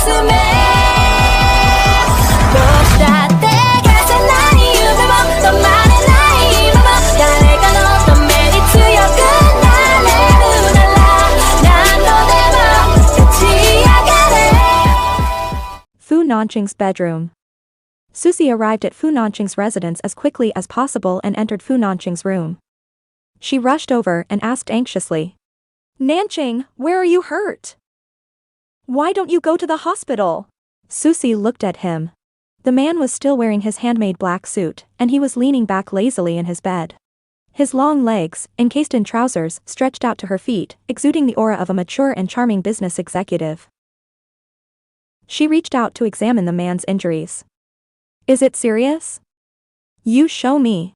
가슴에 무엇이라도 가진 난 이유를 더 많은 나의 힘을 달래가 넣었던 매일 투여근 날래 우랄라 난 너의 맘 같이 야가래. Fu Nanqing's bedroom. Zhuxi arrived at Fu Nanqing's residence as quickly as possible and entered Fu Nanqing's room. She rushed over and asked anxiously, "Nanqing, where are you hurt? Why don't you go to the hospital?" Zhuxi looked at him. The man was still wearing his handmade black suit, and he was leaning back lazily in his bed. His long legs, encased in trousers, stretched out to her feet, exuding the aura of a mature and charming business executive. She reached out to examine the man's injuries. "Is it serious? You show me."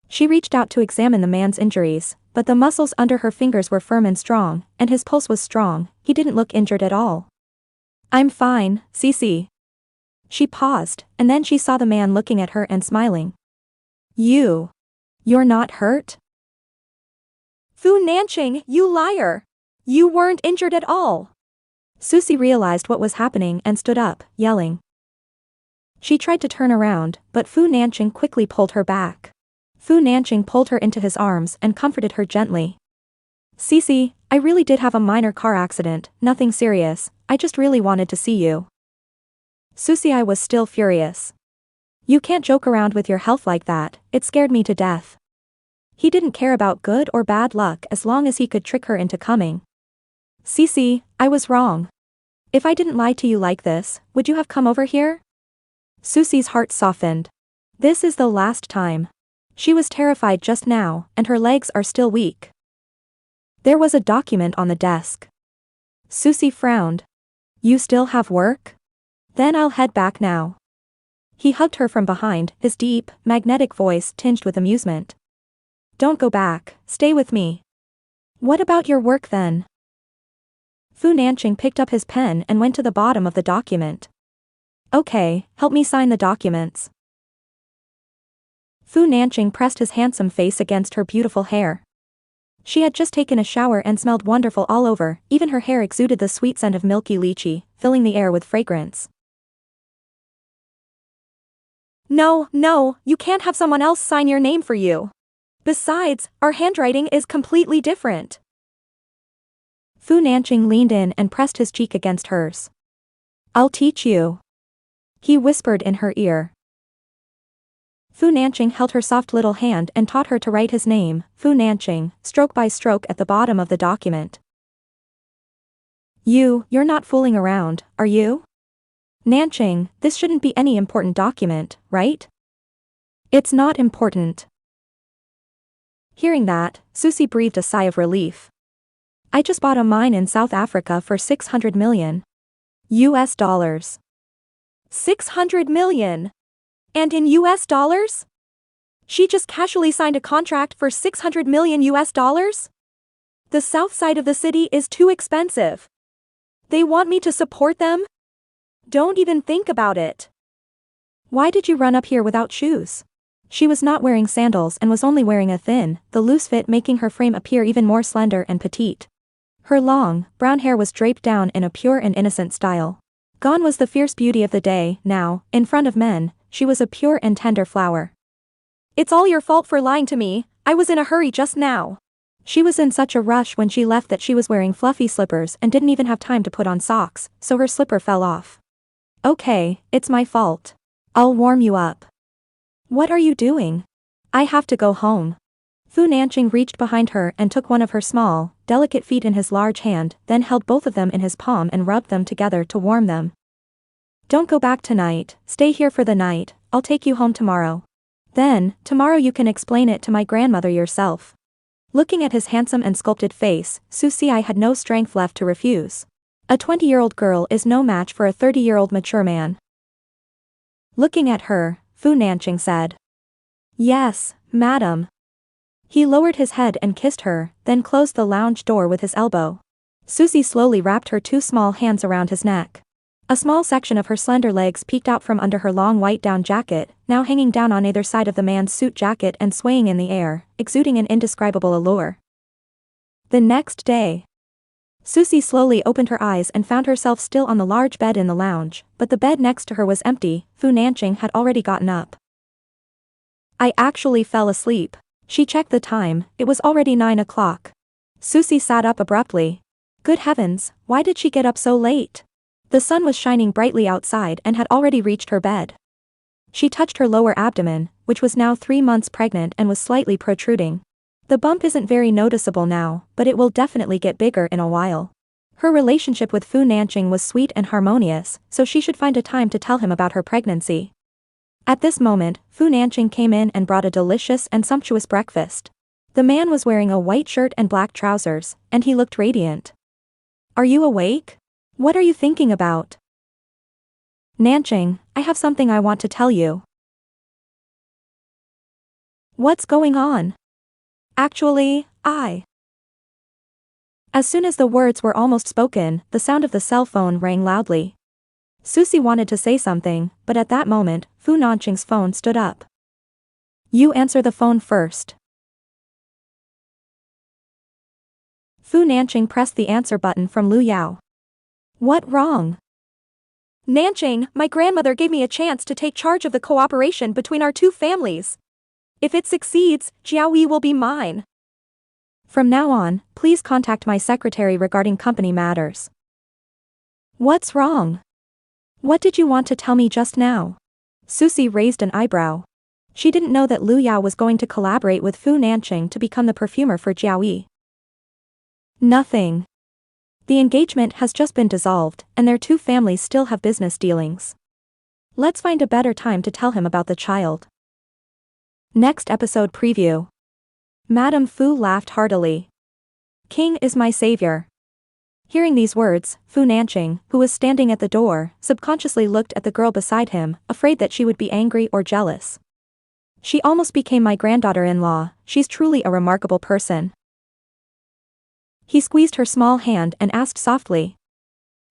She reached out to examine the man's injuries, but the muscles under her fingers were firm and strong, and his pulse was strong. He didn't look injured at all. "I'm fine, Cece." She paused, and then she saw the man looking at her and smiling. You're not hurt?" "Fu Nanqing, you liar! You weren't injured at all." Zhuxi realized what was happening and stood up, yelling. She tried to turn around, but Fu Nanqing quickly pulled her back. Fu Nanqing pulled her into his arms and comforted her gently. "Cece, I really did have a minor car accident, nothing serious, I just really wanted to see you." Zhuxi was still furious. "You can't joke around with your health like that, it scared me to death." He didn't care about good or bad luck as long as he could trick her into coming. "Cece, I was wrong. If I didn't lie to you like this, would you have come over here?" Zhuxi's heart softened. This is the last time. She was terrified just now, and her legs are still weak. There was a document on the desk. Zhuxi frowned. "You still have work? Then I'll head back now." He hugged her from behind, his deep, magnetic voice tinged with amusement. "Don't go back, stay with me." "What about your work then?" Fu Nanqing picked up his pen and went to the bottom of the document. "Okay, help me sign the documents." Fu Nanqing pressed his handsome face against her beautiful hair. She had just taken a shower and smelled wonderful all over, even her hair exuded the sweet scent of milky lychee, filling the air with fragrance. No, you can't have someone else sign your name for you. Besides, our handwriting is completely different." Fu Nanqing leaned in and pressed his cheek against hers. "I'll teach you," he whispered in her ear. Fu Nanqing held her soft little hand and taught her to write his name, Fu Nanqing, stroke by stroke at the bottom of the document. You're not fooling around, are you? Nanqing, this shouldn't be any important document, right? It's not important." Hearing that, Zhuxi breathed a sigh of relief. "I just bought a mine in South Africa for $600 million. US. 600 million! And in US dollars? She just casually signed a contract for $600 million US? The south side of the city is too expensive. They want me to support them? Don't even think about it." "Why did you run up here without shoes?" She was not wearing sandals and was only wearing a thin, the loose fit making her frame appear even more slender and petite. Her long, brown hair was draped down in a pure and innocent style. Gone was the fierce beauty of the day. Now, in front of men, she was a pure and tender flower. "It's all your fault for lying to me, I was in a hurry just now." She was in such a rush when she left that she was wearing fluffy slippers and didn't even have time to put on socks, so her slipper fell off. "Okay, it's my fault. I'll warm you up." "What are you doing?" "I have to go home." Fu Nanqing reached behind her and took one of her small, delicate feet in his large hand, then held both of them in his palm and rubbed them together to warm them. "Don't go back tonight, stay here for the night, I'll take you home tomorrow. Then, tomorrow you can explain it to my grandmother yourself." Looking at his handsome and sculpted face, Zhuxi had no strength left to refuse. A 20-year-old girl is no match for a 30-year-old mature man. Looking at her, Fu Nanqing said, "Yes, madam." He lowered his head and kissed her, then closed the lounge door with his elbow. Zhuxi slowly wrapped her two small hands around his neck. A small section of her slender legs peeked out from under her long white down jacket, now hanging down on either side of the man's suit jacket and swaying in the air, exuding an indescribable allure. The next day, Zhuxi slowly opened her eyes and found herself still on the large bed in the lounge, but the bed next to her was empty. Fu Nanqing had already gotten up. I actually fell asleep. She checked the time, it was already 9 o'clock. Zhuxi sat up abruptly. Good heavens, why did she get up so late? The sun was shining brightly outside and had already reached her bed. She touched her lower abdomen, which was now 3 months pregnant and was slightly protruding. The bump isn't very noticeable now, but it will definitely get bigger in a while. Her relationship with Fu Nanqing was sweet and harmonious, so she should find a time to tell him about her pregnancy. At this moment, Fu Nanqing came in and brought a delicious and sumptuous breakfast. The man was wearing a white shirt and black trousers, and he looked radiant. Are you awake? What are you thinking about? Nanqing, I have something I want to tell you. What's going on? Actually, As soon as the words were almost spoken, the sound of the cell phone rang loudly. Zhuxi wanted to say something, but at that moment, Fu Nanqing's phone stood up. You answer the phone first. Fu Nanqing pressed the answer button from Lu Yao. What wrong? Nanqing, my grandmother gave me a chance to take charge of the cooperation between our two families. If it succeeds, Jiaoyi will be mine. From now on, please contact my secretary regarding company matters. What's wrong? What did you want to tell me just now? Zhuxi raised an eyebrow. She didn't know that Lu Yao was going to collaborate with Fu Nanqing to become the perfumer for Jiaoyi. Nothing. The engagement has just been dissolved, and their two families still have business dealings. Let's find a better time to tell him about the child. Next episode preview. Madame Fu laughed heartily. King is my savior. Hearing these words, Fu Nanqing, who was standing at the door, subconsciously looked at the girl beside him, afraid that she would be angry or jealous. She almost became my granddaughter-in-law, she's truly a remarkable person. He squeezed her small hand and asked softly.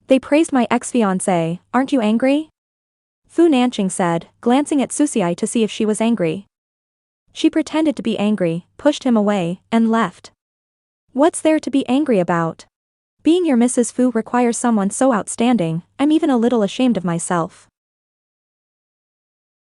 They praised my ex-fiancé, aren't you angry? Fu Nanqing said, glancing at Zhuxi to see if she was angry. She pretended to be angry, pushed him away, and left. What's there to be angry about? Being your Mrs. Fu requires someone so outstanding, I'm even a little ashamed of myself.